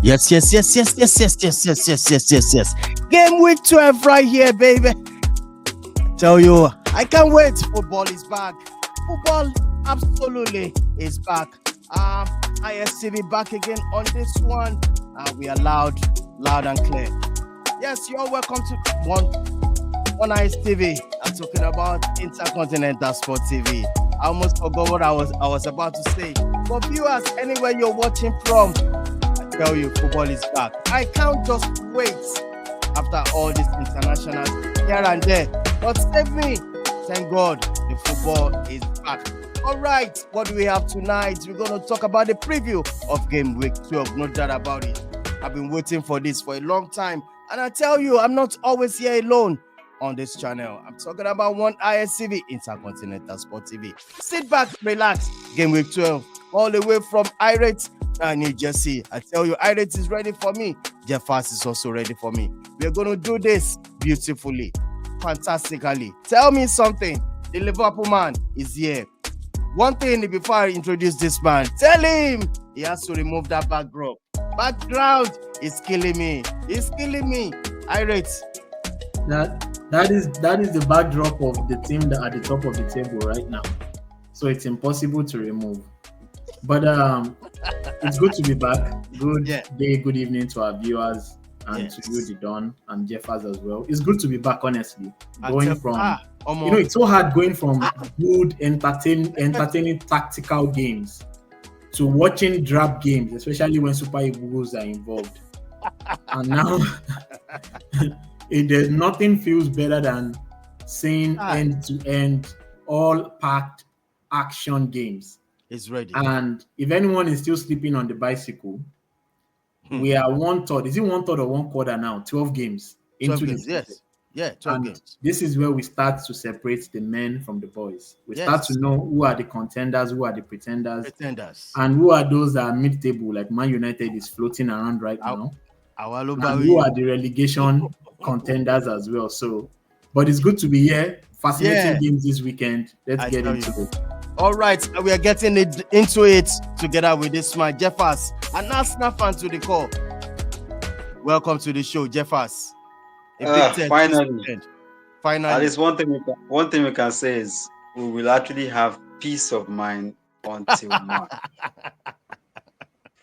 Yes. Game week 12 right here, baby. Tell you, I can't wait. Football is back. Football absolutely is back. ISTV back again on this one. We are loud and clear. Yes, you're welcome to one ISTV. I'm talking about Intercontinental Sport TV. I almost forgot what I was about to say. For viewers, anywhere you're watching from, I tell you, football is back. I can't just wait after all this international here and there. But save me. Thank God the football is back. All right, what do we have tonight? We're going to talk about the preview of Game Week 12. No doubt about it. I've been waiting for this for a long time. And I tell you, I'm not always here alone on this channel. I'm talking about one ISTV, Intercontinental Sport TV. Sit back, relax. Game Week 12, all the way from Irate, New Jersey. I tell you, Irate is ready for me. Jeffers is also ready for me. We're going to do this beautifully, fantastically. Tell me something. The Liverpool man is here. One thing before I introduce this man, tell him he has to remove that backdrop. Background is killing me. It's killing me. Irate. That is the backdrop of the team that are at the top of the table right now. So it's impossible to remove. But it's good to be back. Good day, good evening to our viewers and to you, the Don, and Jeffers as well. It's good to be back, honestly. Going from it's so hard going from good, entertaining tactical games to watching drab games, especially when Super Eagles are involved. And now there's nothing feels better than seeing end-to-end, all-packed action games. It's ready. And if anyone is still sleeping on the bicycle, we are 1/3. Is it 1/3 or 1/4 now? 12 games into this. Yes. Yeah, 12 games. This is where we start to separate the men from the boys. We start to know who are the contenders, who are the pretenders, and who are those that are mid-table, like Man United is floating around right now. And who are the relegation contenders as well. So, but it's good to be here. Fascinating games this weekend. Let's get into it. All right, we are getting into it together with this man, Jeffers, an Arsenal fan to the call. Welcome to the show, Jeffers. Finally. At least one thing we can say is we will actually have peace of mind until March.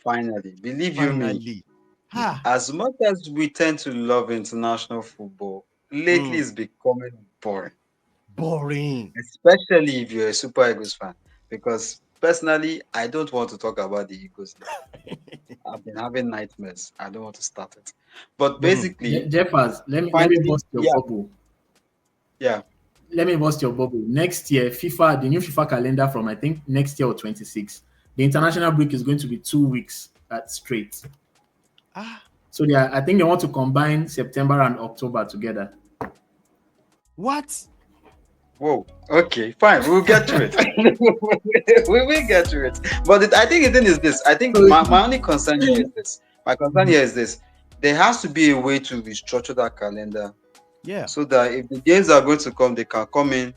Finally, believe you me. As much as we tend to love international football, lately it's becoming boring. Especially if you're a Super Eagles fan. Because personally, I don't want to talk about the Eagles. I've been having nightmares. I don't want to start it. But basically, Jeffers, let me bust your bubble. Yeah. Let me bust your bubble. Next year, the new FIFA calendar from I think next year or 26, the international break is going to be 2 weeks straight. So I think they want to combine September and October together. What? Whoa. Okay, fine. We'll get to it. We will get to it. But I think the thing is this. I think my only concern here is this. My concern here is this. There has to be a way to restructure that calendar. Yeah. So that if the games are going to come, they can come in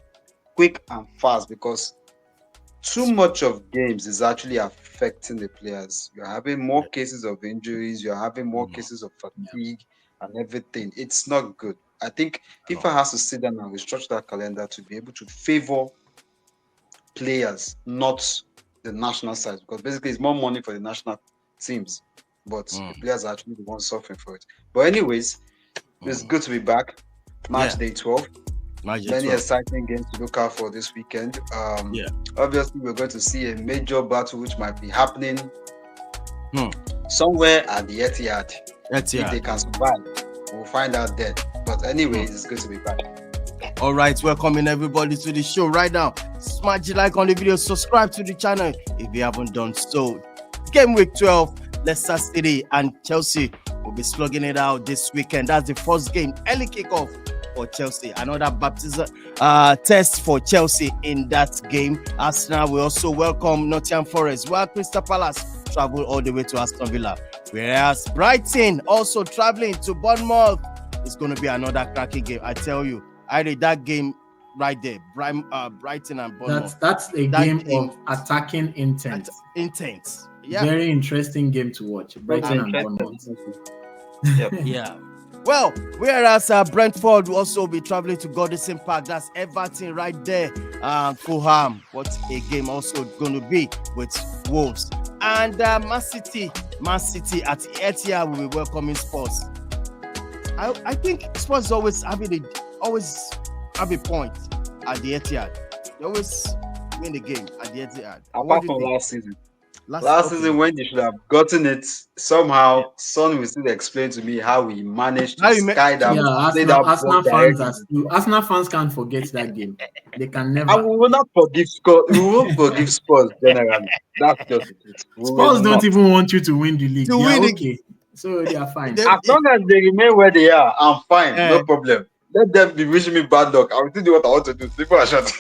quick and fast, because too much of games is actually affecting the players. You're having more cases of injuries. You're having more cases of fatigue and everything. It's not good. I think FIFA has to sit down and restructure that calendar to be able to favor players, not the national side, because basically it's more money for the national teams, but the players are actually the ones suffering for it. But anyways, it's good to be back. Match day 12. Many exciting games to look out for this weekend. Obviously, we're going to see a major battle which might be happening somewhere at the Etihad. If they can survive, we'll find out then. But anyway, it's good to be back. All right, welcoming everybody to the show right now. Smash the like on the video, subscribe to the channel if you haven't done so. Game week 12, Leicester City and Chelsea will be slugging it out this weekend. That's the first game, early kickoff for Chelsea. Another baptism test for Chelsea in that game. Arsenal will also welcome Nottingham Forest, while Crystal Palace travel all the way to Aston Villa. Whereas Brighton also traveling to Bournemouth. It's going to be another cracking game. I tell you, I read that game right there. Brighton and Bournemouth. That's a game of attacking intent. Yeah, Very interesting game to watch. That's Brighton and interesting. Bournemouth. Yep. yeah. Well, whereas Brentford will also be traveling to Goodison Park. That's Everton right there. Fulham, what a game also going to be with Wolves. And Man City at Etihad will be welcoming Spurs. I think Spurs always have a point at the Etihad. They always win the game at the Etihad. What Apart do you from think? last season. Last Okay. season, when they should have gotten it, somehow, Son will still explain to me how he managed to How you sky that, Yeah, play that ball Arsenal fans directly. are still, Arsenal fans can't forget that game. They can And never. we will not forgive Spurs. We won't forgive Spurs generally. That's just the truth. We will Spurs don't not. even want you to win the league. to They are win okay. So they are fine. the, As long as they remain where they are, I'm fine. uh, No problem. Let them be wishing me bad luck. I will still do what I want to do. People are shut.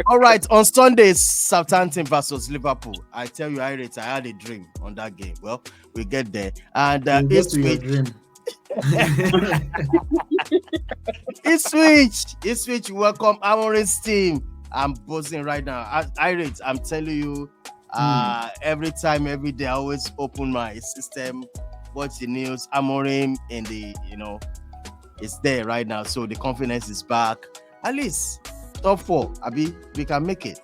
all right, on Sunday, Southampton versus Liverpool. I tell you, I had a dream on that game. Well, we get there. And We'll get to your dream. Ipswich, welcome Amorim's team. I'm buzzing right now. I'm telling you, every time, every day, I always open my system, watch the news. Amorim in the, it's there right now. So the confidence is back. At least top 4, Abi, we can make it.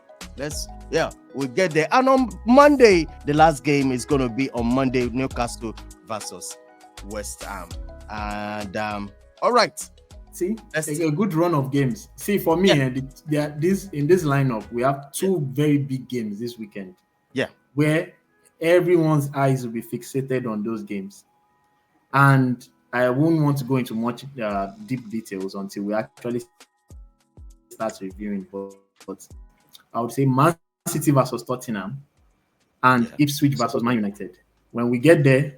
We'll get there. And on Monday, the last game is going to be on Monday, Newcastle versus West Ham. And all right. See, a good run of games. See, for me, in this lineup, we have 2 very big games this weekend. Yeah. Where everyone's eyes will be fixated on those games. And I won't want to go into much deep details until we actually start reviewing. But I would say Man City versus Tottenham and Ipswich versus Man United. When we get there,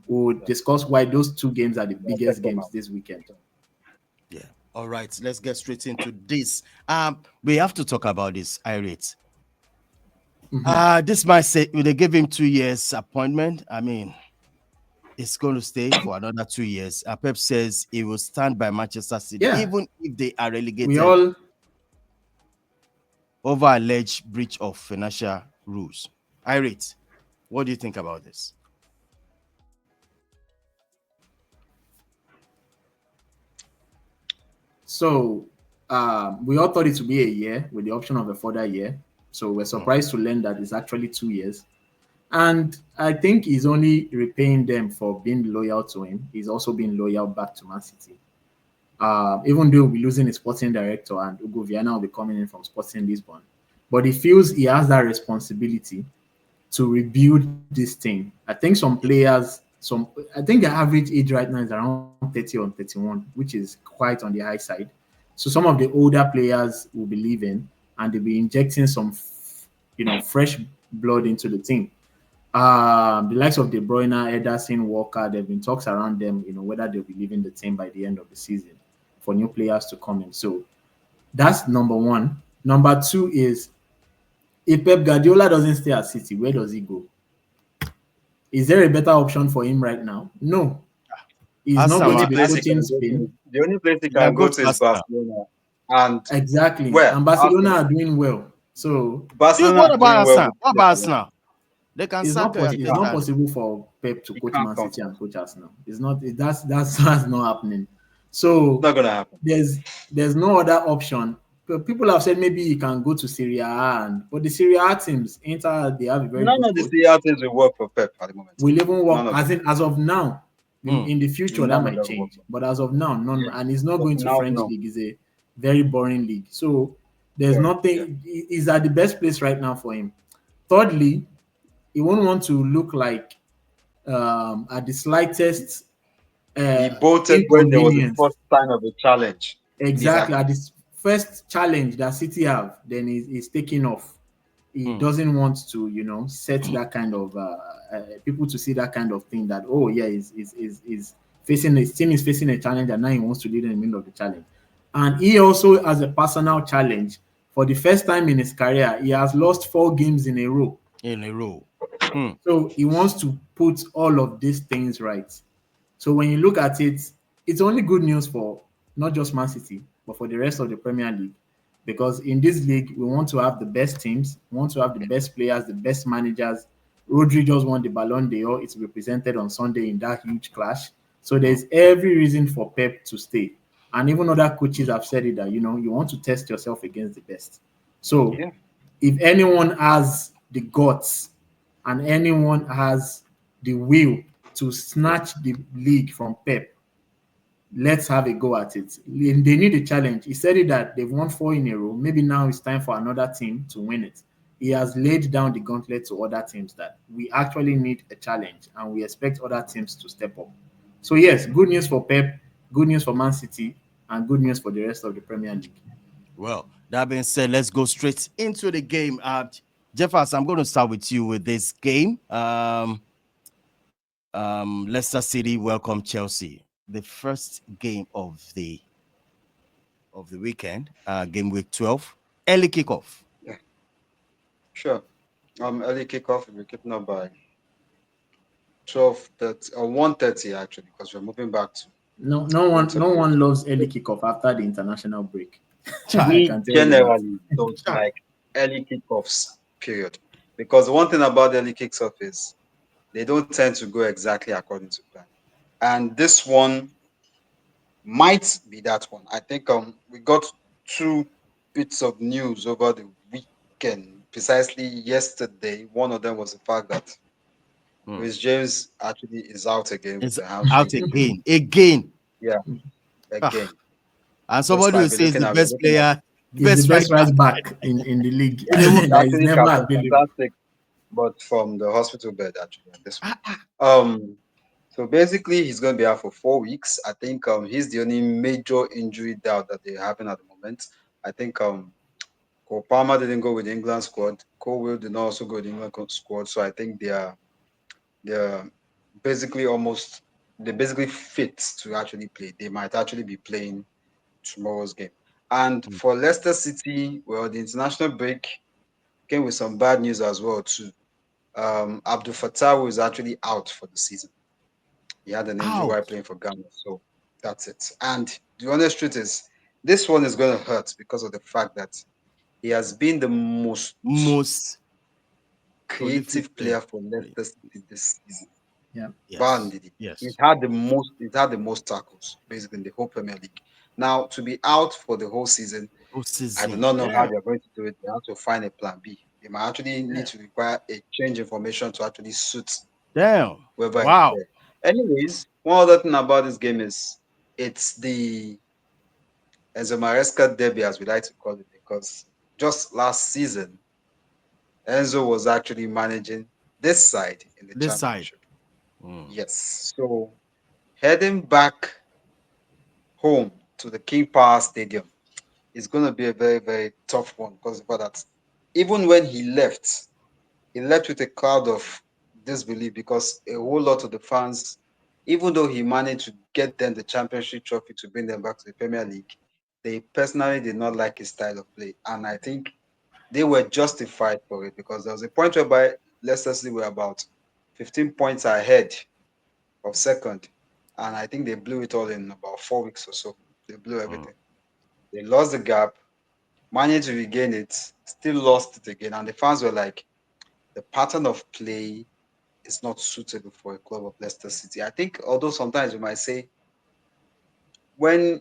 we'll discuss why those 2 games are the biggest games this weekend. Yeah. All right. Let's get straight into this. We have to talk about this irate. This might say they give him 2 years appointment. I mean, it's going to stay for another 2 years. Pep says he will stand by Manchester City, even if they are relegated over alleged breach of financial rules. Irate, what do you think about this? So we all thought it would be a year with the option of a further year. So we're surprised to learn that it's actually 2 years. And I think he's only repaying them for being loyal to him. He's also being loyal back to Man City. Even though we're losing a sporting director and Hugo Viana will be coming in from Sporting Lisbon. But he feels he has that responsibility to rebuild this thing. I think some players, I think the average age right now is around 30 or 31, which is quite on the high side. So some of the older players will be leaving and they'll be injecting some, fresh blood into the team. The likes of De Bruyne, Ederson, Walker, there have been talks around them, whether they'll be leaving the team by the end of the season for new players to come in. So that's number 1. Number 2 is, if Pep Guardiola doesn't stay at City, where does he go? Is there a better option for him right now? No. He's not going to be coaching Spain. The only place he can go to is Barcelona. And exactly. And Barcelona are doing well. So Barcelona what about Arsenal? What about Arsenal? They can it's not possible for Pep to coach Man City and coach Arsenal. It's not. That's not happening. So it's not gonna happen. There's no other option. People have said maybe he can go to Serie A, but the Serie A teams, Inter, they have a very none of the Serie A teams will work for Pep at the moment. Will even work as of now. In the future, that might change. But as of now, none. And he's not going to French league. It's a very boring league. So there's nothing. He's at the best place right now for him. Thirdly, he won't want to look like at the slightest he bolted when there was the first sign of a challenge. Exactly. At this first challenge that City have, then he's taking off. He doesn't want to, set that kind of people to see that kind of thing that, oh yeah, he's facing his team is facing a challenge and now he wants to lead in the middle of the challenge. And he also has a personal challenge. For the first time in his career, he has lost 4 games in a row. So he wants to put all of these things right. So when you look at it, it's only good news for not just Man City, but for the rest of the Premier League. because in this league we want to have the best teams, we want to have the best players, the best managers. Rodri just won the Ballon d'Or. It's represented on Sunday in that huge clash. So there's every reason for Pep to stay. And even other coaches have said it that you want to test yourself against the best. So Yeah. if anyone has the guts and anyone has the will to snatch the league from Pep, let's have a go at it. They need a challenge. He said it that they've won 4 in a row. Maybe now it's time for another team to win it. He has laid down the gauntlet to other teams that we actually need a challenge and we expect other teams to step up. So, yes, good news for Pep, good news for Man City, and good news for the rest of the Premier League. Well, that being said, let's go straight into the game. Jeffers, I'm going to start with you with this game. Leicester City welcome Chelsea. The first game of the weekend, game week 12, early kickoff. Yeah. Sure. Early kickoff will be kicking up by 12:30 or 1:30 actually, because we're moving back to No, no one, winter no break. one loves early kickoff after the international break. I Chai, We can tell you that. generally don't chai. like early kickoffs, period. Because one thing about early kickoff is they don't tend to go exactly according to plan. And this one might be that one. I think we got two bits of news over the weekend, precisely yesterday. One of them was the fact that Hmm. Chris James actually is out again with It's a out hamstring injury. again. Again. Yeah, Ah. again. And Most somebody will likely say is looking the at we're best looking at player, He's the best best striker right back in the league in the world. he's that is actually never available. fantastic, but from the hospital bed actually on this Ah, ah. one. So basically he's gonna be out for 4 weeks. I think he's the only major injury doubt that they're having at the moment. I think Cole Palmer didn't go with the England squad. Cole Will did not also go with the England squad. So I think they're basically almost they're basically fit to actually play. They might actually be playing tomorrow's game. And Hmm. for Leicester City, well, the international break came with some bad news as well too. Abdul Fattah was actually out for the season. He had an injury while Out. playing for Ghana, so that's it. And the honest truth is, this one is going to hurt because of the fact that he has been the most Most prolific creative player. player for Leicester City this season. Yeah. Bar Yes. Ndidi. Yes. He's had the most tackles basically in the whole Premier League. Now to be out for the whole season, Whole I do season. not know how Yeah. they're going to do it. They have to find a plan B. They might actually need Yeah. to require a change in formation to actually suit Damn. whoever is Wow. there. Anyways, one other thing about this game is it's the Enzo Maresca derby, as we like to call it, because just last season, Enzo was actually managing this side in the This side. championship. Hmm. Yes. So heading back home to the King Power Stadium is going to be a very, very tough one because of that. Even when he left with a cloud of disbelief because a whole lot of the fans, even though he managed to get them the championship trophy to bring them back to the Premier League, they personally did not like his style of play. And I think they were justified for it because there was a point whereby Leicester City were about 15 points ahead of second. And I think they blew it all in about 4 weeks or so. They blew Hmm. everything. They lost the gap, managed to regain it, still lost it again. And the fans were like, the pattern of play is not suitable for a club of Leicester City. I think, although sometimes you might say when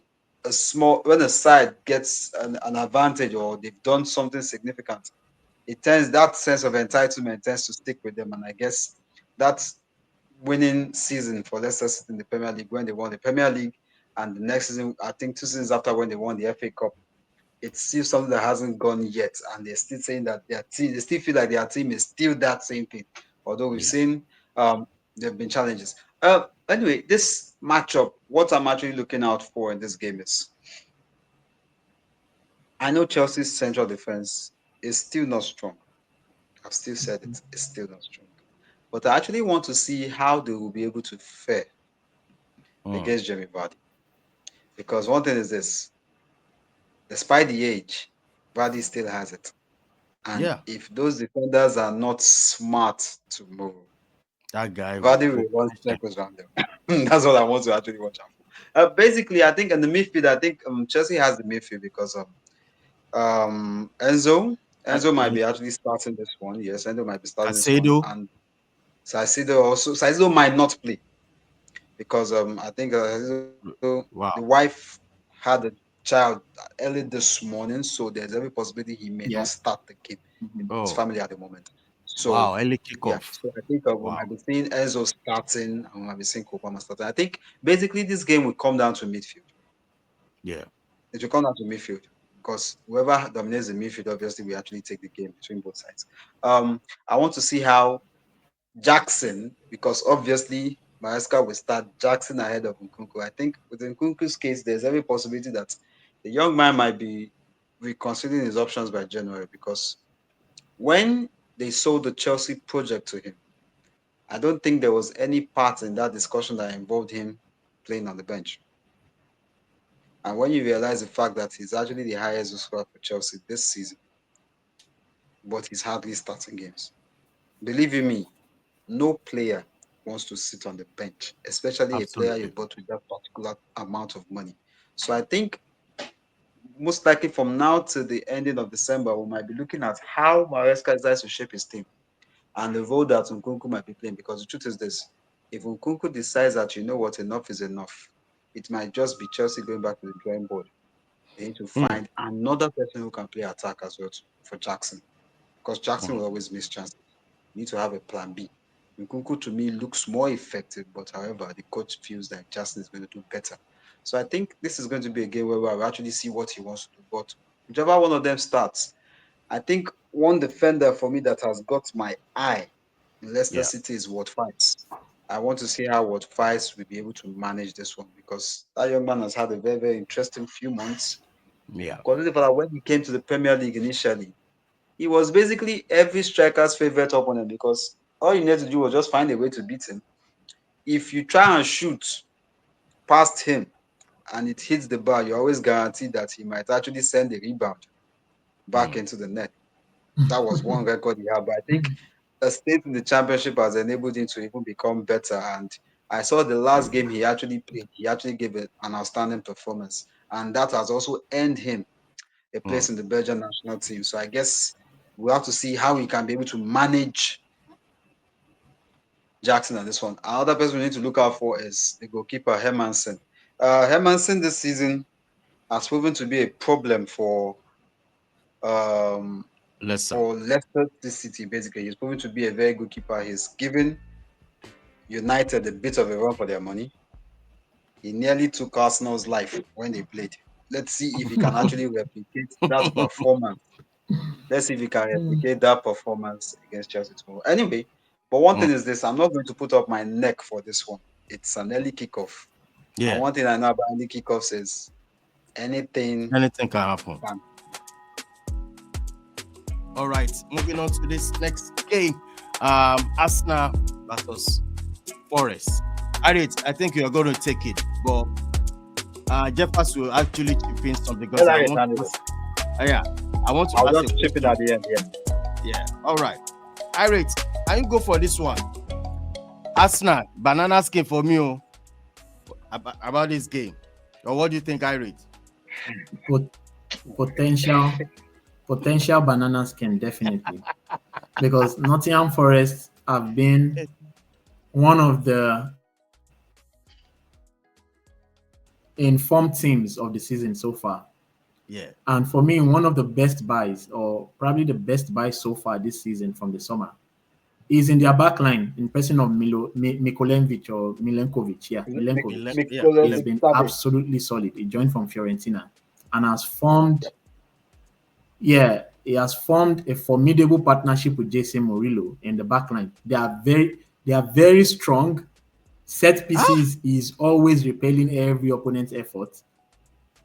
when a side gets an advantage or they've done something significant, it tends that sense of entitlement tends to stick with them. And I guess that's winning season for Leicester City in the Premier League when they won the Premier League, and the next season, I think 2 seasons after when they won the FA Cup, it's still something that hasn't gone yet, and they're still saying that their team, they still feel like their team is still that same thing. Although we've Yeah. seen there have been challenges. Anyway, this matchup, what I'm actually looking out for in this game is, I know Chelsea's central defense is still not strong. I've still said it's still not strong, but I actually want to see how they will be able to fare Hmm. against Jamie Vardy, because one thing is this: despite the age, Vardy still has it. And Yeah. if those defenders are not smart tomorrow, That guy Vardy will will run punish them. circles around them. That's what I want to actually watch out for. Basically, I think in the midfield, I think Chelsea has the midfield because Enzo. Enzo might And be actually starting this one. Yes, Enzo might be starting this one, Casedo. and Saicedo might not play because I think the Wow. wife had a child early this morning, so there's every possibility he may not yeah. start the game with Mhm. his Oh, family at the moment. So wow. Early yeah, kickoff. so I think we Wow. might be seeing Enzo starting, and we might be seeing Kopama starting. I think basically this game will come down to midfield. Yeah. It will come down to midfield because whoever dominates the midfield, obviously, we actually take the game between both sides. I want to see how Jackson, because obviously Maresca will start Jackson ahead of Nkunku. I think with Nkunku's case, there's every possibility that the young man might be reconsidering his options by January because when they sold the Chelsea project to him, I don't think there was any part in that discussion that involved him playing on the bench. And when you realize the fact that he's actually the highest scorer for Chelsea this season, but he's hardly starting games. Believe you me, no player wants to sit on the bench, especially a player you Absolutely. bought with that particular amount of money. So I think most likely from now to the ending of December, we might be looking at how Maresca decides to shape his team and the role that Nkunku might be playing. Because the truth is this: if Nkunku decides that you know what, enough is enough, it might just be Chelsea going back to the drawing board. They need to Mm, find another person who can play attack as well for Jackson, because Jackson mm, will always miss chances. You need to have a plan B. Nkunku to me looks more effective, but however, the coach feels that Jackson is going to do better. So I think this is going to be a game where we'll actually see what he wants to do. But whichever one of them starts, I think one defender for me that has got my eye in Leicester yeah. City is Ward Fights. I want to see how Ward Fights will be able to manage this one because that young man has had a very, very interesting few months. Yeah. Considering that when he came to the Premier League initially, he was basically every striker's favorite opponent because all you need to do was just find a way to beat him. If you try and shoot past him and it hits the bar, you're always guaranteed that he might actually send a rebound back Mm, into the net. That was one record he had. But I think a state in the championship has enabled him to even become better. And I saw the last game he actually played, he actually gave an outstanding performance. And that has also earned him a mm, place in the Belgian national team. So I guess we'll have to see how he can be able to manage Jackson on this one. Another person we need to look out for is the goalkeeper Hermansen. Hermansen this season has proven to be a problem um, Lesser. for Leicester City. Basically, he's proven to be a very good keeper. He's given United a bit of a run for their money. He nearly took Arsenal's life when they played. Let's see if he can actually replicate that performance. Let's see if he can replicate that performance against Chelsea tomorrow. Anyway, but one Mm, thing is this: I'm not going to put up my neck for this one. It's an early kickoff. And yeah. one thing I know about early kickoffs is anything Anything can happen. can. All right. Moving on to this next game. Arsenal versus Forest. I think you are going to take it, but Jeffers will actually chip in something because Let I Harriet want handle to it. ask, yeah, I want to I'll ask a just chip in question. at the end. Yeah. Yeah. All right. Irate, can you go for this one? Arsenal, banana skin for me about this game. Or what do you think, Irate? Pot- potential banana skin definitely, because Nottingham Forest have been one of the informed teams of the season so far. Yeah. And for me, one of the best buys, or probably the best buy so far this season from the summer, is in their back line in person of Mikolenkovic or Milenkovic. Yeah, Milenkovic. Yeah. He's been absolutely solid. He joined from Fiorentina and has formed, yeah, he has formed a formidable partnership with Jason Murillo in the back line. They are very strong. Set Ah, pieces is always repelling every opponent's effort.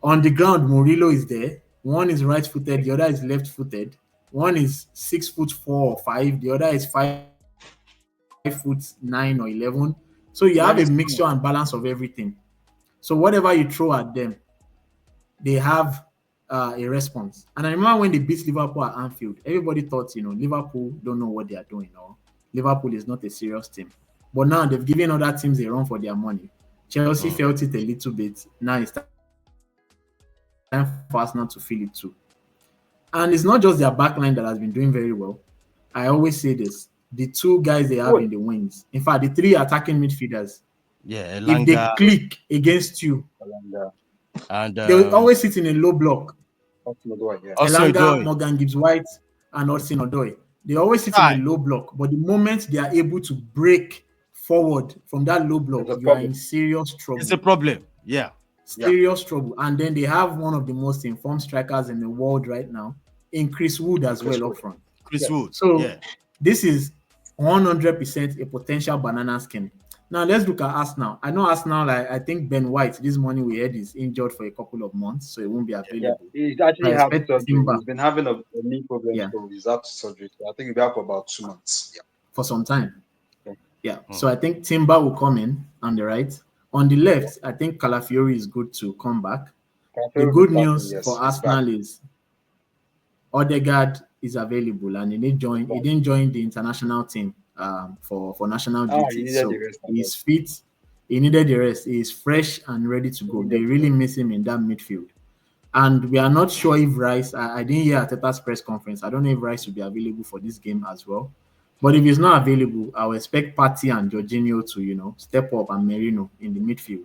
On the ground, Murillo is there. One is right-footed, the other is left-footed. One is 6'4" or 5", the other is 5'9" or 11. So you have Very a mixture small. and balance of everything. So whatever you throw at them, they have a response. And I remember when they beat Liverpool at Anfield, everybody thought, Liverpool don't know what they are doing, or Liverpool is not a serious team. But now they've given other teams a run for their money. Chelsea mm, felt it a little bit. Now it's time for Arsenal to feel it too. And it's not just their backline that has been doing very well. I always say this: the two guys they have Good. in the wings, in fact, the three attacking midfielders, Yeah, if they Elanga click against you, And and they will always sit in a low block. that's not what, yeah. also Elanga, Odoi. Morgan Gibbs White, and Hudson Odoi. They always sit in a Hi, low block, but the moment they are able to break forward from that low There's block, a you are problem. in serious it's a trouble. problem. Yeah. Yeah. Serious trouble. And then they have one of the most informed strikers in the world right now, in Chris Wood as Chris well up Wood. front. Chris Yeah. Wood. So Yeah. this is 100% a potential banana skin. Now let's look at Arsenal. I know Arsenal, I think Ben White this morning we heard is injured for a couple of months, so it won't be Yeah. available. He's I actually have expect surgery. Timber, He's been having a knee problem, yeah, so he's out to surgery. So I think he'll be out for about 2 months. for some time. Yeah. Yeah. Hmm. So I think Timber will come in on the right. On the Yeah. left, I think Calafiori is good to come back. The Cafe will be good starting, news yes. for He's back. Arsenal is Odegaard is available and He's he back. didn't join the international team for national He duties. needed the So rest of he's fit. He needed the rest. He is fresh and ready to He go. They needed to really go. miss him in that midfield. And we are not sure if Rice, I didn't hear Ateta's press conference. I don't know if Rice will be available for this game as well. But if he's not available, I'll expect Partey and Jorginho to, step up and Merino in the midfield.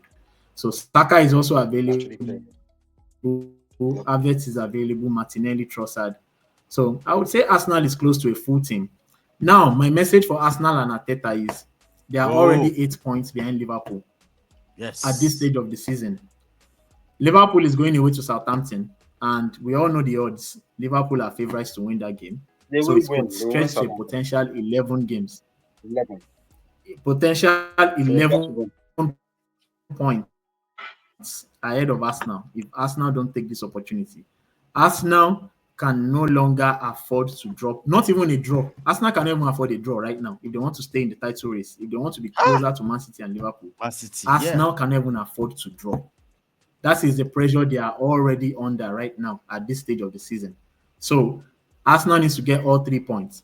So Saka is also Actually available. playing. Havertz is Yep. available. Martinelli, Trossard. So I would say Arsenal is close to a full team. Now, my message for Arsenal and Arteta is they are already Oh, 8 points behind Liverpool at this yes. stage of the season. Liverpool is going away to Southampton, and we all know the odds. Liverpool are favourites to win that game. They So will it could win. They will win stretch to a Southampton. potential 11 games. 11. Potential They will 11 get to win. points ahead of Arsenal if Arsenal don't take this opportunity. Arsenal can no longer afford to drop, not even a draw. Arsenal can even afford a draw right now if they want to stay in the title race, if they want to be Ah, closer to Man City and Liverpool. Man City. Yeah. Arsenal can even afford to draw. That is the pressure they are already under right now at this stage of the season. So Arsenal needs to get all 3 points.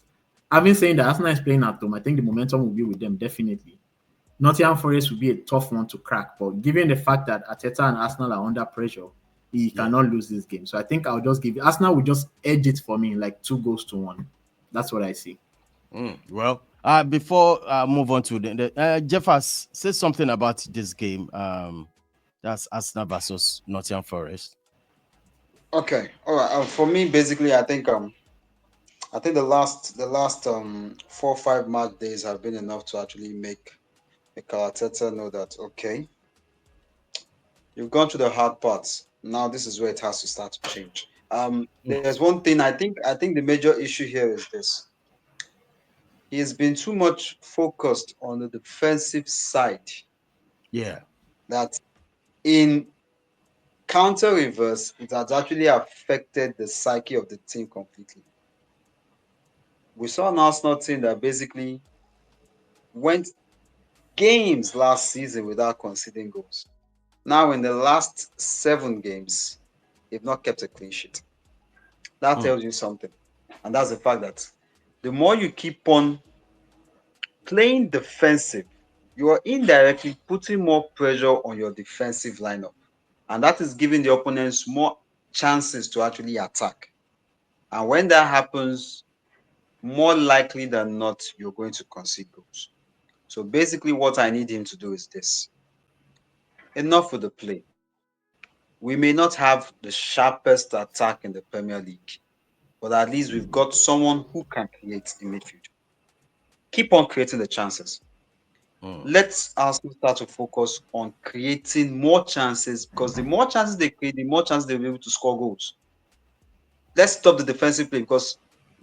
Having said that, Arsenal is playing at home. I think the momentum will be with them definitely. Nottingham Forest will be a tough one to crack, but given the fact that Arteta and Arsenal are under pressure, he Yeah. cannot lose this game. So I think I'll just give it. Arsenal will just edge it for me, like 2 goals to 1. That's what I see. Well, before I move on to Jeff has said something about this game. That's Arsenal versus Nottingham Forest. Okay. All right. For me, basically, I think the last 4 or 5 match days have been enough to actually make Mikel Arteta know that okay, you've gone through the hard parts. Now this is where it has to start to change. Mm. There's one thing I think the major issue here is this. He has been too much focused on the defensive side Yeah. that in counter reverse it has actually affected the psyche of the team completely. We saw an Arsenal team that basically went games last season without conceding goals. Now, in the last 7 games, they've not kept a clean sheet. That Mm. tells you something. And that's the fact that the more you keep on playing defensive, you are indirectly putting more pressure on your defensive lineup. And that is giving the opponents more chances to actually attack. And when that happens, more likely than not, you're going to concede goals. So basically, what I need him to do is this: enough with the play. We may not have the sharpest attack in the Premier League, but at least we've got someone who can create in midfield. Keep on creating the chances. Mm. Let's also start to focus on creating more chances because the more chances they create, the more chances they'll be able to score goals. Let's stop the defensive play because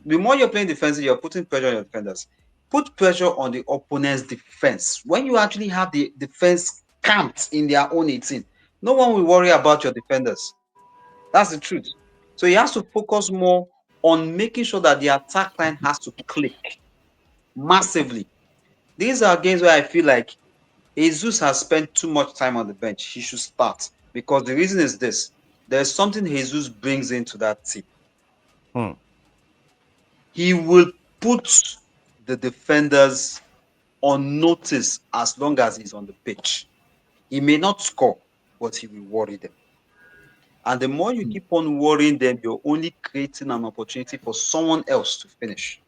the more you're playing defensive, you're putting pressure on your defenders. Put pressure on the opponent's defense. When you actually have the defense camped in their own 18, no one will worry about your defenders. That's the truth. So he has to focus more on making sure that the attack line has to click massively. These are games where I feel like Jesus has spent too much time on the bench. He should start because the reason is this: there's something Jesus brings into that team. Mm. He will put the defenders on notice as long as he's on the pitch. He may not score, but he will worry them. And the more you keep on worrying them, you're only creating an opportunity for someone else to finish.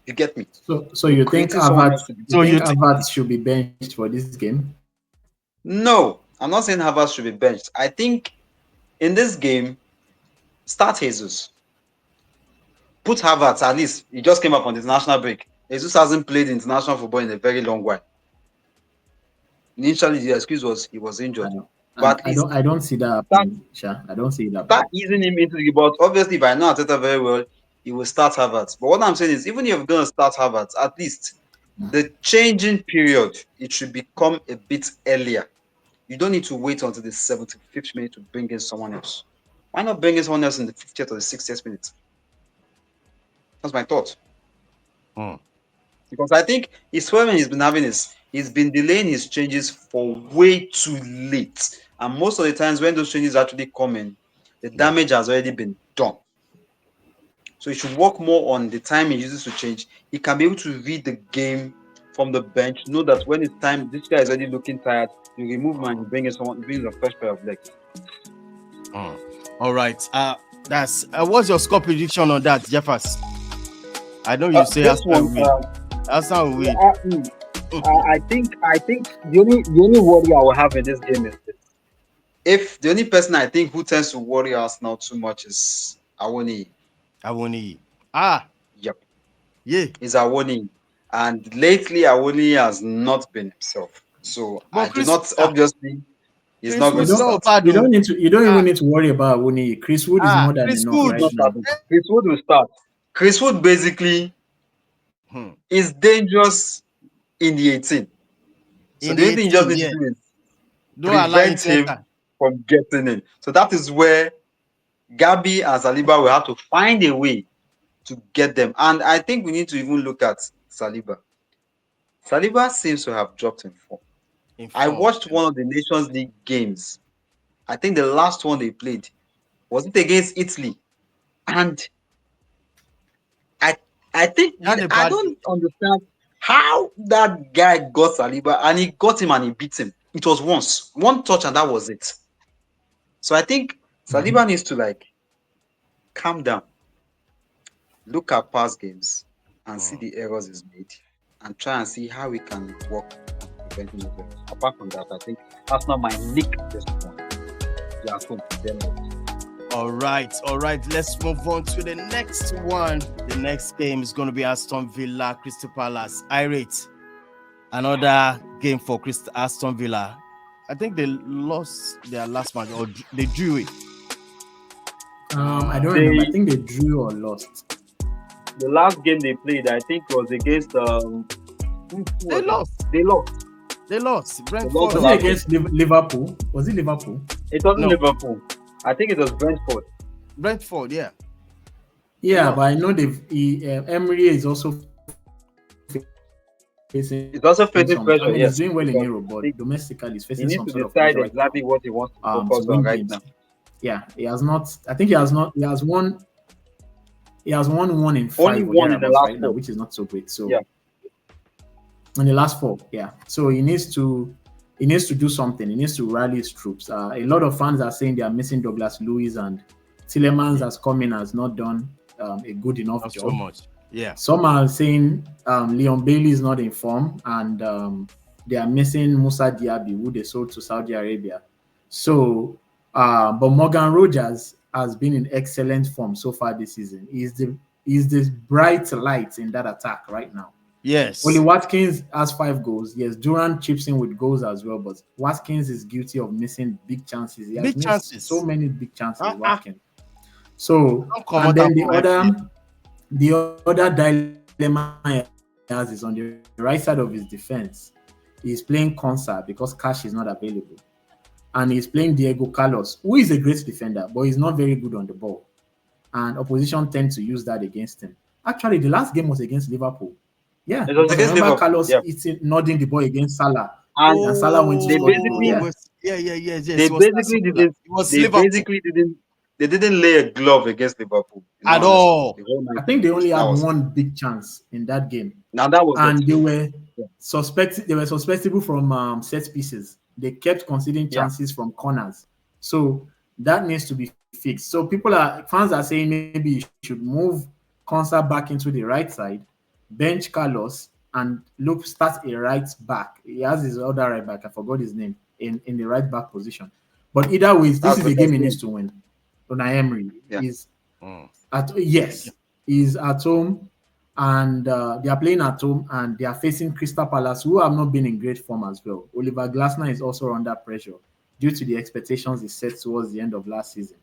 You get me? So You're you think creating someone else to be. So you Havertz should be benched for this game? No, I'm not saying Havertz should be benched. I think in this game, start Jesus. Put Havertz, at least he just came up on the international break. Jesus hasn't played international football in a very long while. Initially, the excuse was he was I injured. don't. But at least I don't see that start, happening, Sha. I don't see that start happening. easing him into the game. But obviously, if I know Ateta very well, he will start Havertz. But what I'm saying is, even if you're going to start Havertz, at least the changing period, it should become a bit earlier. You don't need to wait until the 75th minute to bring in someone else. Why not bring in someone else in the 50th or the 60th minute? That's my thought. Because I think his swerving he's been having is he's been delaying his changes for way too late. And most of the times when those changes actually come in, the damage has already been done. So he should work more on the time he uses to change. He can be able to read the game from the bench, know that when it's time, this guy is already looking tired. You remove him and you bring in someone, bring in a fresh pair of legs. All right. That's what's your score prediction on that, Jeffers? I know you say This one, That's how we win. I think the only worry I will have in this game is this. If the only person I think who tends to worry us now too much is Awoni. Yep. Yeah. Is Awoni. And lately Awoni has not been himself. So But I Chris, do not obviously he's Chris not going Wood's to not start. bad. You don't even need to worry about Wuni. Chris Wood is more than Chris enough Wood. right Not now. starting. Chris Wood will start. Chris Wood basically is dangerous in the 18. So In the the only thing you just 18, need to do is don't allow it prevent to him enter. from getting in. So that is where Gabi and Saliba will have to find a way to get them. And I think we need to even look at Saliba. Saliba seems to have dropped in form. I watched one of the Nations League games. I think the last one they played was it against Italy, and I think I don't understand how that guy got Saliba and he got him and he beat him. It was one touch and that was it. So I think Saliba needs to calm down, look at past games and see the errors he's made and try and see how we can work on preventing those errors. Apart from that, I think Arsenal might nick this one. Yeah, All right. Let's move on to the next one. The next game is going to be Aston Villa, Crystal Palace. I rate another game for Aston Villa. I think they lost their last match or they drew it. I don't remember. I think they drew or lost. The last game they played, I think, was against They lost. Brentford. Was it against Liverpool? Was it Liverpool? It wasn't Liverpool. I think it was Brentford. Brentford, yeah. Yeah, but I know Emery is also facing. It's also facing pressure. Yes, he's doing well in Europe, but domestically, he's facing some sort of pressure. He pressure. needs to decide exactly what he wants to focus on right now. Yeah, he has not. I think he has not. He has won. He has won 1 in 5. Only one in the last right 4. now, which is not so great. So yeah, in the last 4, yeah. So he needs to do something. He needs to rally his troops. A lot of fans are saying they are missing Douglas Luiz, and Tielemans has come in, has not done a good enough job. So much. Yeah. Some are saying Leon Bailey is not in form, and they are missing Musa Diaby, who they sold to Saudi Arabia. So, but Morgan Rogers has been in excellent form so far this season. He's the bright light in that attack right now. Yes. Oli Watkins has 5 goals. Yes, Durant chips in with goals as well, but Watkins is guilty of missing big chances. He has missed so many big chances, Watkins. So, and then the other dilemma he has is on the right side of his defense. He's playing Konsa because Cash is not available. And he's playing Diego Carlos, who is a great defender, but he's not very good on the ball. And opposition tends to use that against him. Actually, the last game was against Liverpool. Yeah, it was against Liverpool. Carlos nodding the ball against Salah. And Salah went to score. They didn't lay a glove against Liverpool at all. I think they only had one big chance in that game. Now that was and they were susceptible from set pieces. They kept conceding chances from corners. So That needs to be fixed. So fans are saying maybe you should move Konsa back into the right side, bench Carlos, and start a right back. He has his other right back. I forgot his name in the right back position. But either way, this That's is the a game best he needs game. to win. Unai Emery Yeah. is Mm. yes, he's at home, and they are playing at home, and they are facing Crystal Palace, who have not been in great form as well. Oliver Glasner is also under pressure due to the expectations he set towards the end of last season.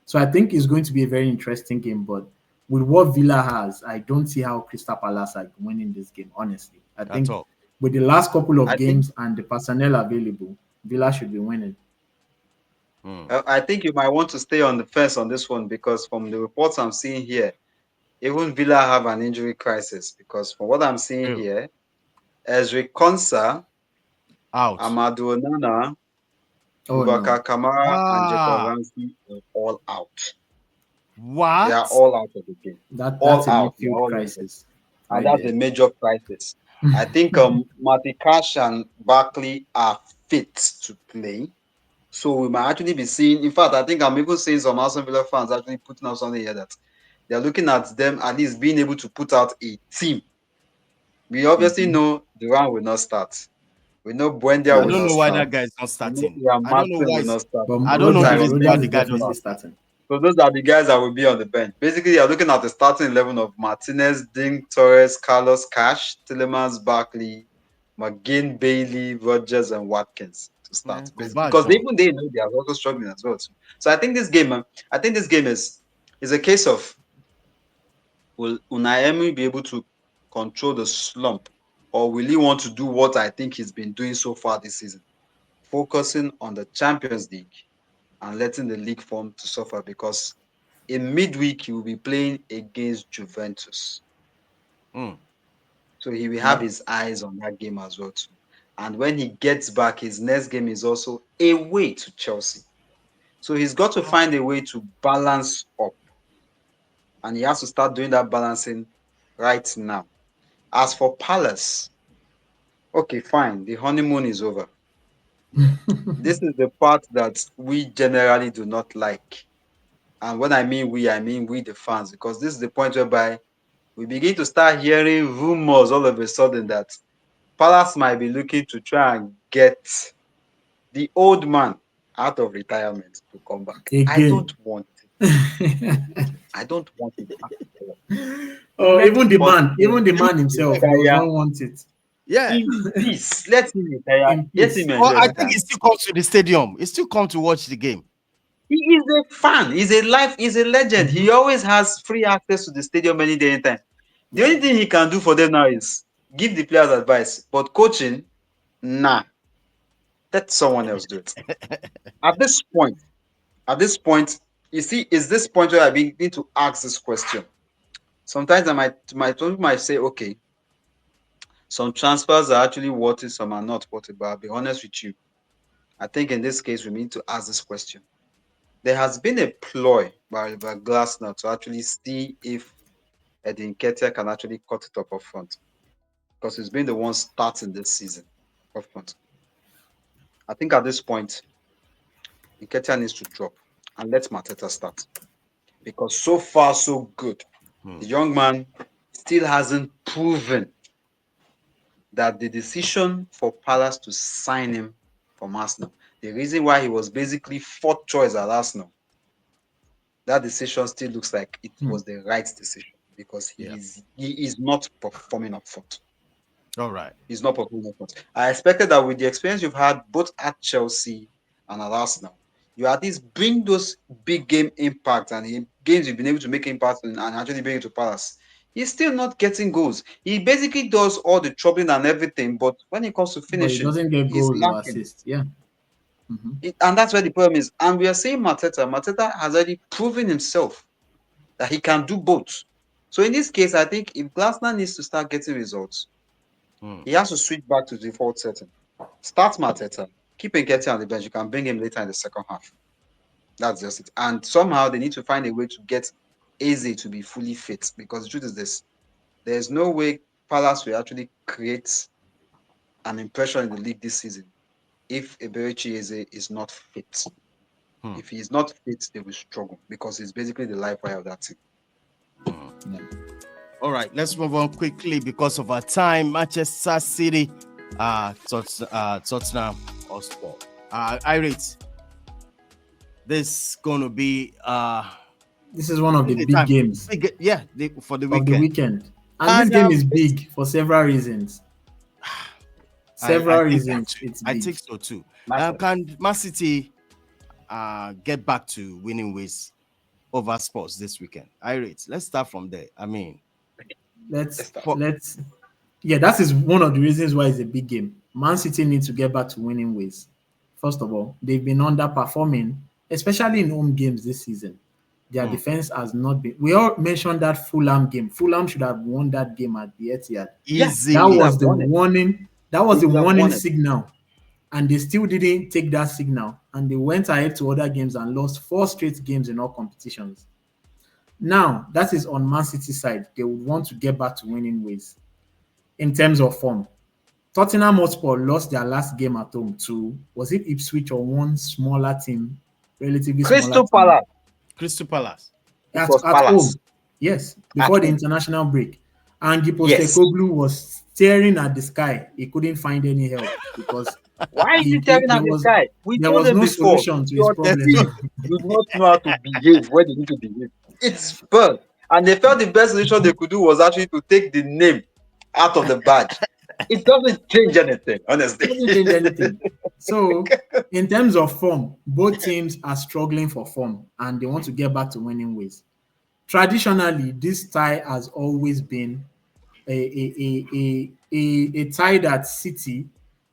So I think it's going to be a very interesting game, but with what Villa has, I don't see how Crystal Palace are winning this game, honestly. I At think all. with the last couple of I think games and the personnel available, Villa should be winning. Mm. I think you might want to stay on the fence on this one because from the reports I'm seeing here, even Villa have an injury crisis because from what I'm seeing Ew. here, Ezri Konsa, Out. Amadou Onana, Oh no, Boubacar Kamara, and Jacob Ah, Ramsey are all out. They are what? all out of the game. that's All a out. They are midfield all injured. crisis And right that's a there. major crisis. I think Matty Cash and Barkley are fit to play. So we might actually be seeing, in fact, I think I'm even seeing some Aston Villa fans actually putting out something here that they're looking at them at least being able to put out a team. We obviously Mhm. know Duran will not start. We know Buendia I will don't not know why Yes, start. that guy is not We know starting. Ian I don't know Martin why. will not start. but I We know don't know the Tyrese reason why Rogers the Mings is guy will doesn't definitely start. start. starting. So those are the guys that will be on the bench. Basically, you're looking at the starting 11 of Martinez, Ding, Torres, Carlos, Cash, Tillemans, Barkley, McGinn, Bailey, Rogers, and Watkins to start. Man, go Basically, back, because John. even they know they are also struggling as well. Too. So I think this game, I think this game is a case of will Unai Emery be able to control the slump, or will he want to do what I think he's been doing so far this season, focusing on the Champions League and letting the league form to suffer because in midweek he will be playing against Juventus. Mm. So he will have Yep. his eyes on that game as well too. And when he gets back, his next game is also away to Chelsea. So he's got to find a way to balance up, and he has to start doing that balancing right now. As for Palace, okay, fine, the honeymoon is over. This is the part that we generally do not like. And when I mean we the fans, because this is the point whereby we begin to start hearing rumors all of a sudden that Palace might be looking to try and get the old man out of retirement to come back. I don't Again. want it. I don't want it at all. Oh, Let But even the for him man to himself does retire not want it. yeah. in peace, let him retire. In Let him peace. But enjoy I think he retirement. still comes to the stadium. He still come to watch the game. He is a fan. He's a legend. He Mhm. always has free access to the stadium any day, anytime. The Yeah. only thing he can do for them now is give the players advice. But coaching, nah, let someone else do it. At this point, at this point, you see, is this point where I begin to ask this question. Sometimes I might say, okay, some transfers are actually worth it, some are not worth it. But I'll be honest with you. I think in this case, we need to ask this question. There has been a ploy by Oliver Glasner to actually see if Edin Ketia can actually cut it up front because he's been the one starting this season up front. I think at this point, Nketiah needs to drop and let Mateta start because so far so good. The Mm. young man still hasn't proven that the decision for Palace to sign him from Arsenal, the reason why he was basically fourth choice at Arsenal, that decision still looks like it Hmm. was the right decision because Yeah. he is not performing up front. All right. He's not performing up front. I expected that with the experience you've had both at Chelsea and at Arsenal, you at least bring those big game impact and games you've been able to make impact and actually bring it to Palace. He's still not getting goals. He basically does all the troubling and everything, but when it comes to But he finishing, doesn't get he's goals or lacking. assists. Yeah. Mhm. And that's where the problem is. And we are saying Mateta. Mateta has already proven himself that he can do both. So in this case, I think if Glasner needs to start getting results, Mm. he has to switch back to default setting. Start Mateta, keep Nketiah on the bench. You can bring him later in the second half. That's just it. And somehow they need to find a way to get Eze to be fully fit because the truth is this: there's no way Palace will actually create an impression in the league this season if Eberechi Eze is not fit. If he's not fit, they will struggle because he's basically the life wire of that team. Yeah. All right, let's move on quickly because of our time. Manchester City, Tottenham Hotspur. I rate this going to be This is one of the big time. games for the of the weekend. weekend. And this game is big for several reasons. I think so too. Can Man City get back to winning ways over Spurs this weekend? Let's start from there. I mean, that is one of the reasons why it's a big game. Man City need to get back to winning ways. First of all, they've been underperforming, especially in home games this season. Their defense has not been. We all mentioned that Fulham game. Fulham should have won that game at the Etihad. Easy. That was the warning. That was the warning signal, and they still didn't take that signal, and they went ahead to other games and lost 4 straight games in all competitions. Now that is on Man City side. They would want to get back to winning ways. In terms of form, Tottenham Hotspur lost their last game at home to, was it Ipswich or one smaller team, relatively Crystal smaller Palace. Crystal Palace. At home, yes, before the international break. And Postecoglou was staring at the sky. He couldn't find any help because why is he staring at the sky? There was no solution to his problem. You do not know how to behave when they need to behave. It's fun. And they felt the best solution they could do was actually to take the name out of the badge. It doesn't change anything, honestly. It doesn't change anything. So, in terms of form, both teams are struggling for form and they want to get back to winning ways. Traditionally, this tie has always been a tie that City,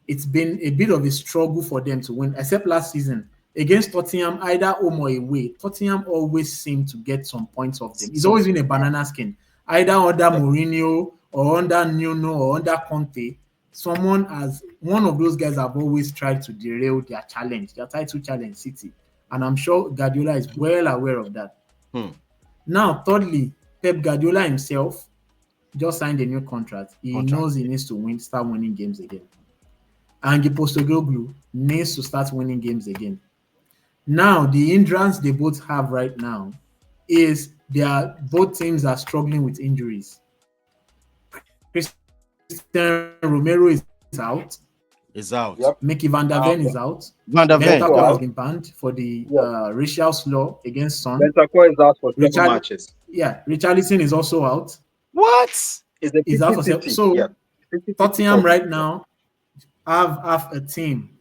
it's been a bit of a struggle for them to win, except last season. Against Tottenham, either home or away, Tottenham always seem to get some points off them. It's always been a banana skin. Either under Mourinho or under Nuno or under Conte, one of those guys have always tried to derail their title challenge, City. And I'm sure Guardiola is well aware of that. Now, thirdly, Pep Guardiola himself just signed a new contract. He knows he needs to start winning games again. And Postecoglou needs to start winning games again. Now, the hindrance they both have right now is both teams are struggling with injuries. Christian Romero is out. Yep. Mickey van der Ven is out. Van der Ven has been banned for the racial slur against Son. Bentancur is out for 7 matches. Yeah, Richarlison is also out. What? He's out for 7. So Tottenham right now have a team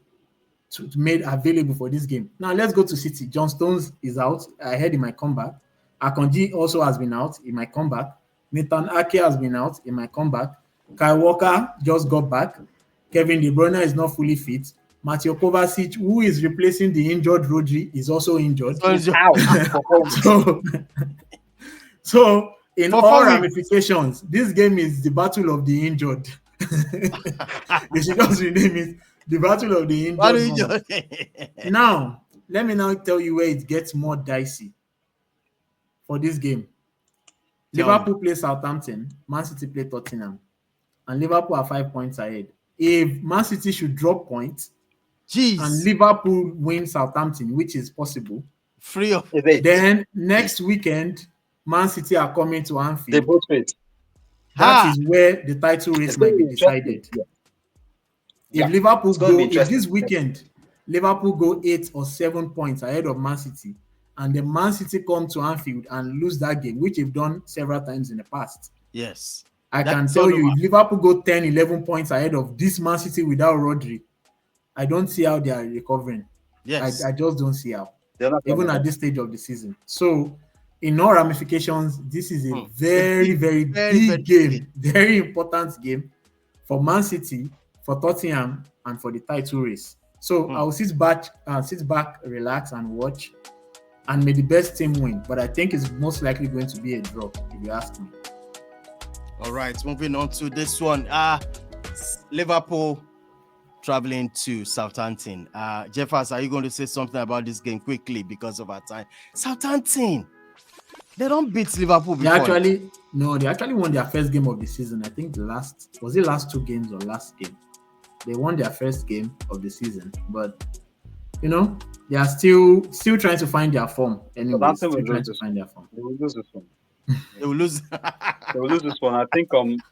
made available for this game. Now let's go to City. John Stones is out. I heard he might come back. Akanji also has been out. He might come back. Nathan Ake has been out. He might come back. Kai Walker just got back. Kevin De Bruyne is not fully fit. Mateo Kovacic, who is replacing the injured Rodri, is also injured. So in all ramifications, this game is the battle of the injured. They should just rename it the battle of the injured. Now, let me now tell you where it gets more dicey for this game. Liverpool play Southampton, Man City play Tottenham, and Liverpool are 5 points ahead. If Man City should drop points and Liverpool win Southampton, which is possible, then next weekend, Man City are coming to Anfield. They both fit. That is where the title race might be decided. If this weekend, Liverpool go 8 or 7 points ahead of Man City, and the Man City come to Anfield and lose that game, which they've done several times in the past. Yes. I can tell you, if Liverpool go 10, 11 points ahead of this Man City without Rodri, I don't see how they are recovering. Yes. I just don't see how. Even at this stage of the season. So, in all ramifications, this is a very, very big game. Very important game for Man City, for Tottenham, and for the title race. So, I'll sit back, relax, and watch. And may the best team win. But I think it's most likely going to be a draw, if you ask me. All right, moving on to this one. Liverpool traveling to Southampton. Jeffers, are you going to say something about this game quickly because of our time? Southampton, they don't beat Liverpool before. They actually won their first game of the season. I think last 2 games or last game. They won their first game of the season. But, They are still trying to find their form. Anyway, Southampton still will trying lose to this find one. their form. They will lose this one. They will lose. They will lose this one. I think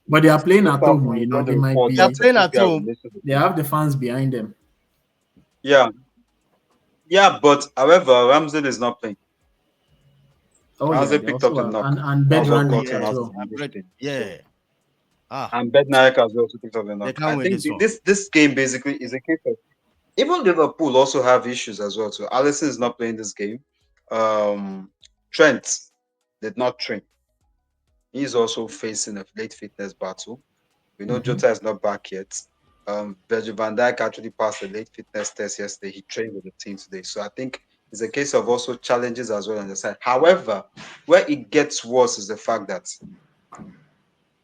But they are playing this at home. afternoon You when know, the they might report be. They are that playing at this guy will home. listen to They have the fans behind them. Yeah, yeah, but however, Ramsdale is not playing. Oh yeah, Ramsdale they picked up also the have, knock. and That was what Bedran brought him as out Yes. of well. the English team. So, Yeah. Ah, and Bednarik as well also picked up the they knock. I can't win think this one. this game basically is a case of even Liverpool also have issues as well. So Alisson is not playing this game. Trent did not train. He's also facing a late fitness battle. We know Mhm. Jota is not back yet. Virgil van Dijk actually passed the late fitness test yesterday. He trained with the team today. So I think it's a case of also challenges as well on the side. However, where it gets worse is the fact that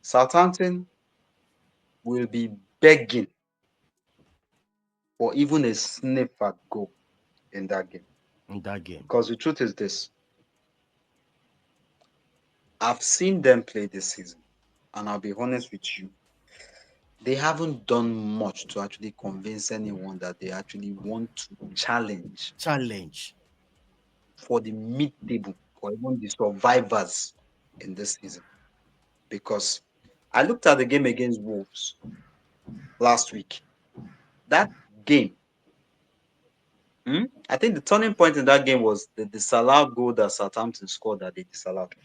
Southampton will be begging for even a sniff at goal in that game. In that game. Because the truth is this, I've seen them play this season, and I'll be honest with you, they haven't done much to actually convince anyone that they actually want to challenge Challenge. for the mid-table or even the survivors in this season. Because I looked at the game against Wolves last week. That game, I think the turning point in that game was the disallowed goal that Southampton scored that they disallowed.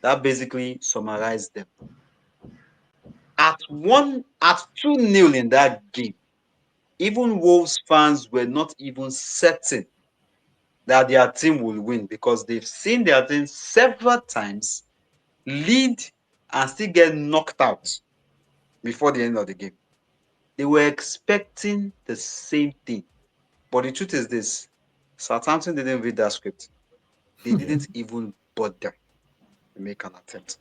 That basically summarized them. At 2-0 in that game, even Wolves fans were not even certain that their team will win because they've seen their team several times lead and still get knocked out before the end of the game. They were expecting the same thing. But the truth is this, Southampton didn't read that script. They didn't even bother to make an attempt.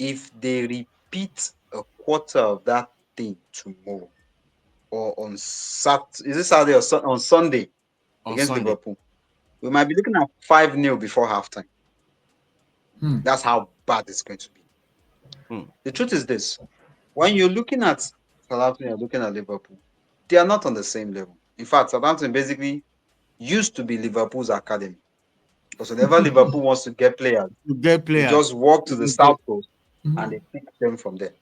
If they repeat a quarter of that thing tomorrow or on Is it Saturday or on Sunday On against Sunday. Liverpool, we might be looking at 5-0 before halftime. Hmm. That's how bad it's going to be. Hmm. The truth is this, when you're looking at Southampton, you're looking at Liverpool, they are not on the same level. In fact, Southampton basically used to be Liverpool's academy. Because whenever Liverpool wants to get players, You get they players. just walk to the You South get Coast and Mhm. they pick them from there.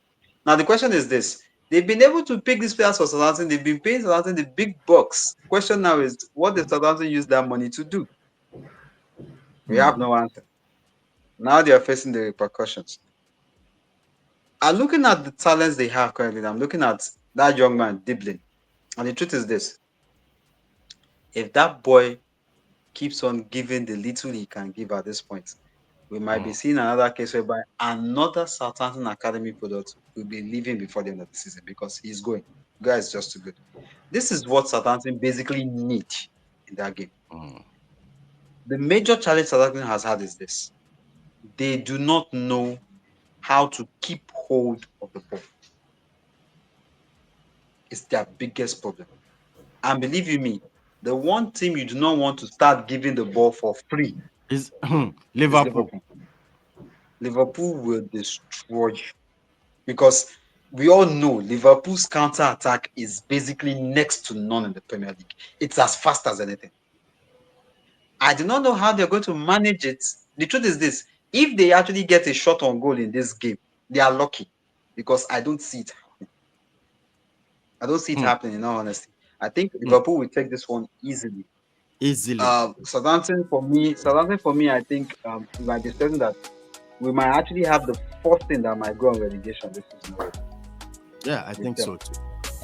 Now, the question is this. They've been able to pick these players for Southampton. They've been paying Southampton the big bucks. Question now is, what did Southampton use that money to do? We have no answer. Now they are facing the repercussions. I'm looking at the talents they have currently. I'm looking at that young man, Diblin. And the truth is this. If that boy keeps on giving the little he can give at this point, we might be seeing another case whereby another Southampton Academy product will be leaving before the end of the season because he's going. The guy is just too good. This is what Southampton basically need in that game. Mm. The major challenge Southampton has had is this. They do not know how to keep hold of the ball. It's their biggest problem. And believe you me, the one team you do not want to start giving the ball for free Is is Liverpool. Liverpool. Liverpool will destroy you because we all know Liverpool's counter attack is basically next to none in the Premier League. It's as fast as anything. I do not know how they're going to manage it. The truth is this, if they actually get a shot on goal in this game, they are lucky because I don't see it happening. I don't see it Hmm. happening in all honesty. I think Hmm. Liverpool will take this one easily. Easily. Southampton for me, I think it might be certain that we might actually have the first thing that might go on relegation this season already Yeah, I with think them. so too.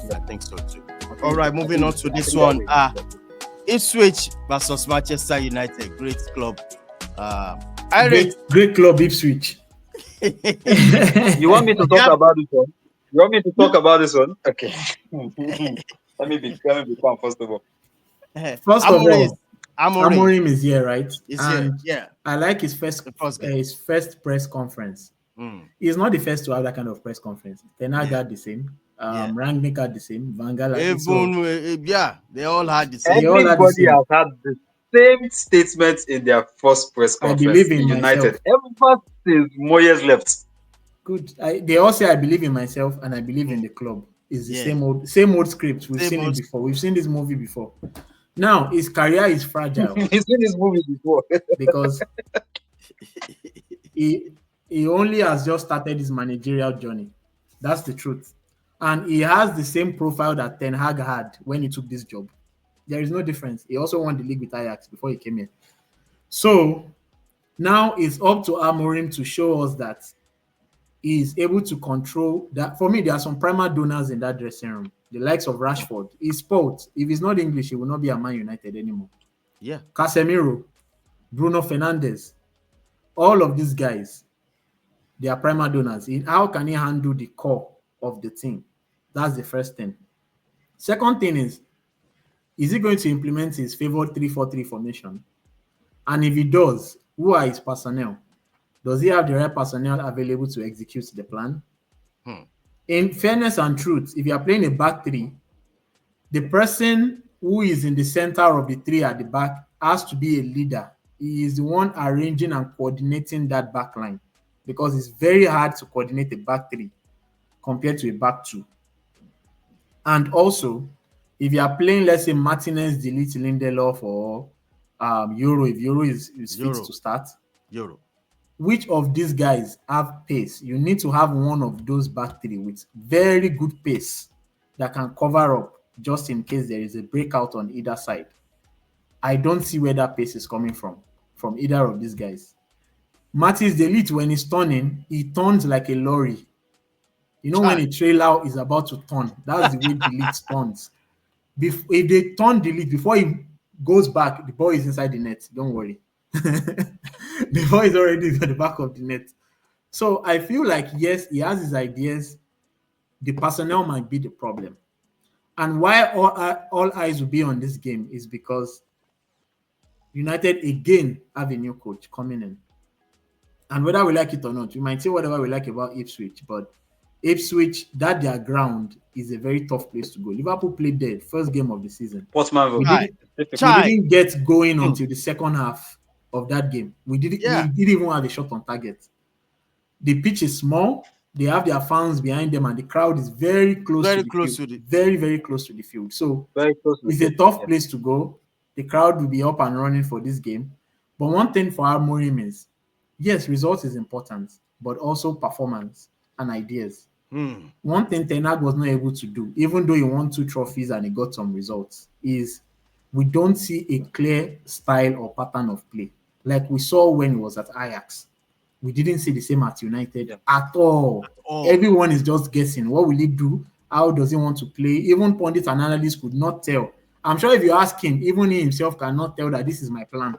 Yeah, I think so too. I All think right, moving on to this one. Ipswich versus Manchester United. Great club. Irene. Great club, Ipswich. You want me to talk about this one? You want me to talk about this one? Okay. Let me be calm first of all. First of all, Amorim Amorim is here, right? is here. And Yeah, I like the first game. his first press conference. Mm. He's not the first to have that kind of press conference. Ten Hag Yeah. had the same. Yeah. Rangnick had the same. Van Gaal had the Even yeah, they all had the same. They all had the Everybody same. has had the same statement in their first press I conference believe in in United. myself. Ever since Moyes left. Good. They all say I believe in myself and I believe in Mm. the club. It's the Yeah. same old script. We've Same seen it old- before. We've seen this movie before. Now his career is fragile He's seen this movie before. because he he only has just started his managerial journey. That's the truth. And he has the same profile that Ten Hag had when he took this job. There is no difference. He also won the league with Ajax before he came here. So now it's up to Amorim to show us that he is able to control that. For me, there are some prima donors in that dressing room. The likes of Rashford. He's spoiled. If he's not English, he will not be a Man United anymore. Yeah. Casemiro, Bruno Fernandes, all of these guys, they are prima donors. How can he handle the core of the team? That's the first thing. Second thing is he going to implement his favored 3-4-3 formation? And if he does, who are his personnel? Does he have the right personnel available to execute the plan? In fairness and truth, if you are playing a back three, the person who is in the center of the three at the back has to be a leader. He is the one arranging and coordinating that back line, because it's very hard to coordinate a back three compared to a back two. And also, if you are playing, let's say, Martinez, Delete, Lindelof, or Euro, if Euro is fit to start, which of these guys have pace? You need to have one of those back three with very good pace that can cover up just in case there is a breakout on either side. I don't see where that pace is coming from either of these guys. Martins Delete, when he's turning, he turns like a lorry. You know, when a trailer is about to turn, that's the way Delete turns. If they turn Delete, before he goes back, the ball is inside the net. Don't worry. The ball is already at the back of the net. So I feel like, yes, he has his ideas. The personnel might be the problem. And why all eyes will be on this game is because United again have a new coach coming in. And whether we like it or not, we might say whatever we like about Ipswich, but Ipswich, that their ground is a very tough place to go. Liverpool played there, first game of the season. We didn't get going until the second half of that game. We didn't even have a shot on target. The pitch is small. They have their fans behind them, and the crowd is very close to the field. Very, very close to the field. So it's a tough place to go. The crowd will be up and running for this game. But one thing for Amorim is, yes, results is important, but also performance and ideas. One thing Ten Hag was not able to do, even though he won 2 trophies and he got some results, is we don't see a clear style or pattern of play. Like we saw when he was at Ajax. We didn't see the same at United at all. Everyone is just guessing. What will he do? How does he want to play? Even pundits and analysts could not tell. I'm sure if you ask him, even he himself cannot tell that this is my plan.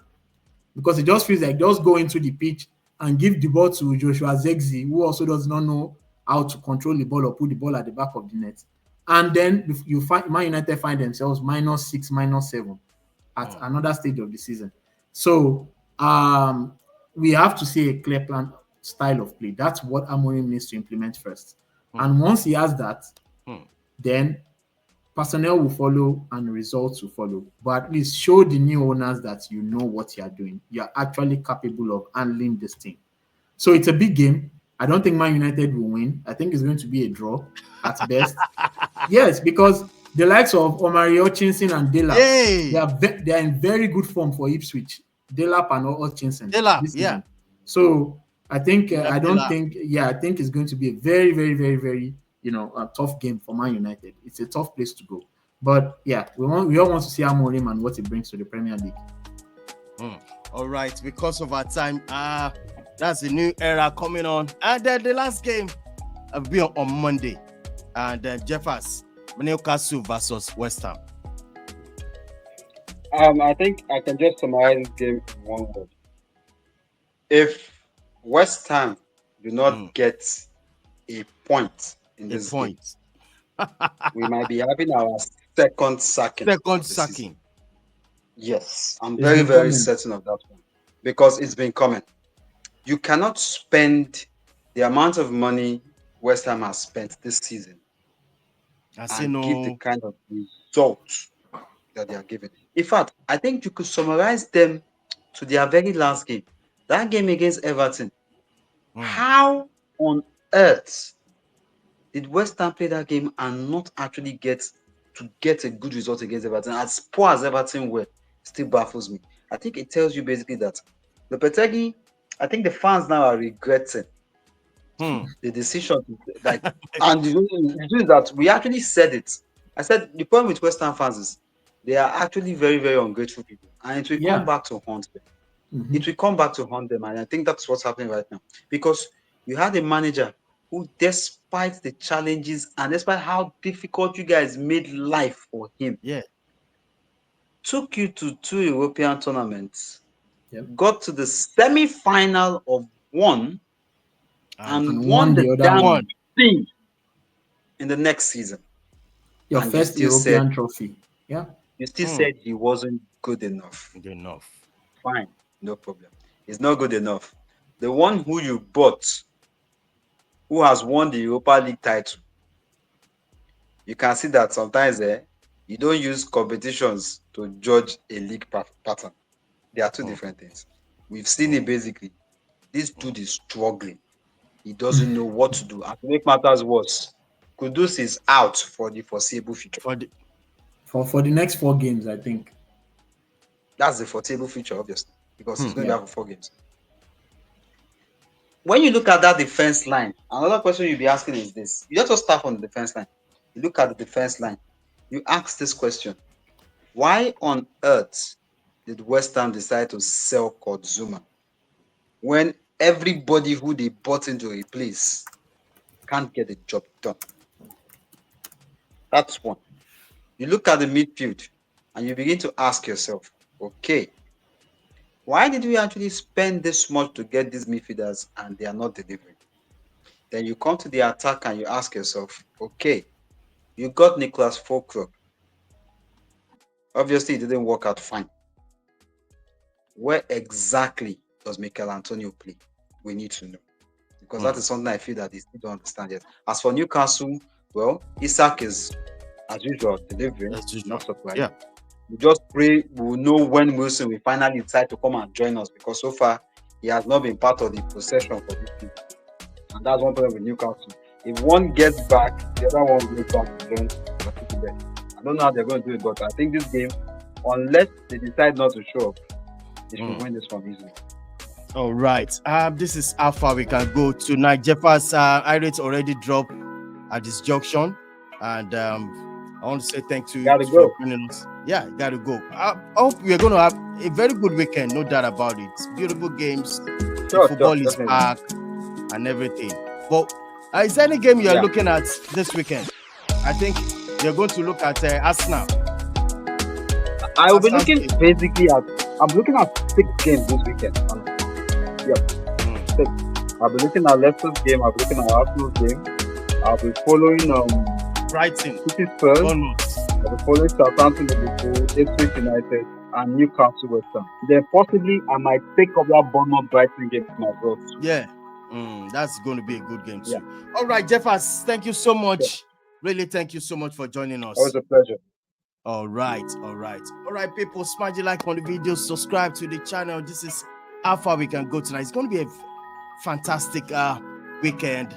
Because it just feels like just go into the pitch and give the ball to Joshua Zexi, who also does not know how to control the ball or put the ball at the back of the net. And then you find Man United find themselves -6, -7 at another stage of the season. So we have to see a clear plan, style of play. That's what Amorim needs to implement first. And once he has that, then personnel will follow and results will follow. But at least show the new owners that you know what you are doing. You are actually capable of handling this thing. So it's a big game. I don't think Man United will win. I think it's going to be a draw at best. Yes, because the likes of Omari Hutchinson and Delap, they are in very good form for Ipswich. Delap and Hutchinson. So I think I think it's going to be a very, very, very, very a tough game for Man United. It's a tough place to go. But yeah, we all want to see Amorim and what he brings to the Premier League. All right, because of our time, that's a new era coming on. And then the last game will be on Monday. And then Jeffers, Newcastle versus West Ham. I think I can just summarize this game in one word. If West Ham do not get a point in this game, we might be having our second sacking. Yes, I'm very, very certain of that one, because it's been coming. You cannot spend the amount of money West Ham has spent this season and give the kind of results that they are giving. In fact, I think you could summarize them to their very last game. That game against Everton. How on earth did West Ham play that game and not actually get to get a good result against Everton. As poor as Everton were, still baffles me. I think it tells you basically that Lopetegui, I think the fans now are regretting the decision. Like, and the reason is that we actually said it. I said the problem with West Ham fans is they are actually very, very ungrateful people, and it will come Yeah. back to haunt them. Mhm. It will come back to haunt them, and I think that's what's happening right now. Because you had a manager who, despite the challenges and despite how difficult you guys made life for him, Yeah. took you to 2 European tournaments, Yep. got to the semi-final of one, and And won won the the other damn one. thing in the next season. Your And you first still said European trophy. Yeah. he wasn't good enough. Good enough. Fine, no problem. It's not good enough. The one who you bought, who has won the Europa League title, you can see that sometimes you don't use competitions to judge a league pattern. They are two different things. We've seen it basically. This dude is struggling. He doesn't know what to do. And to make matters worse, Kudus is out for the foreseeable future. For the next 4 games, I think. That's the foreseeable future, obviously, because he's going to be Yeah. out for 4 games. When you look at that defense line, another question you'll be asking is this. You just start on the defense line. You look at the defense line. You ask this question. Why on earth did West Ham decide to sell Kurt Zuma when everybody who they bought into a place can't get the job done? That's one. You look at the midfield and you begin to ask yourself, okay, why did we actually spend this much to get these midfielders and they are not delivering? Then you come to the attack and you ask yourself, okay, you got Nicholas Fulkrug. Obviously, it didn't work out fine. Where exactly does Mikel Antonio play? We need to know. Because that is something I feel that they still don't understand yet. As for Newcastle, well, Isak is, as usual, delivering. Not surprised. Yeah. We just pray we will know when Wilson will finally decide to come and join us, because so far he has not been part of the procession for this team. And that's one problem with Newcastle. If one gets back, the other one goes back to join. I don't know how they're going to do it, but I think this game, unless they decide not to show up, they should win this one easily. All right. This is how far we can go tonight. Jeffers, Irate already dropped at this junction, and I want to say thank you Gotta for go. joining us. Yeah, gotta go. I hope we're going to have a very good weekend, no doubt about it. Beautiful games, football is definitely back, and everything. But is there any game you're looking at this weekend? I think you're going to look at Arsenal. I will be looking basically at. I'm looking at 6 games this weekend. Yep. 6. I'll be looking at Leicester's game. I'll be looking at Arsenal's game. I'll be following Brighton, City Spurs. Bournemouth. I'll be following Southampton, Liverpool, Ipswich United, and Newcastle West Ham. Then possibly I might pick up that Bournemouth Brighton game as well. Yeah. That's going to be a good game too. Yeah. All right, Jeffers, thank you so much. Yeah. Really, thank you so much for joining us. Always a pleasure. All right, people, smash the like on the video, subscribe to the channel. This is how far we can go tonight. It's going to be a fantastic weekend.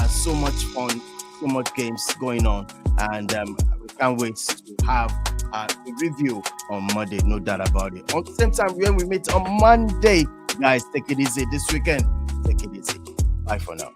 So much fun, so much games going on, and we can't wait to have a review on Monday, no doubt about it. On the same time, when we meet on Monday, guys, take it easy this weekend. Take it easy. Bye for now.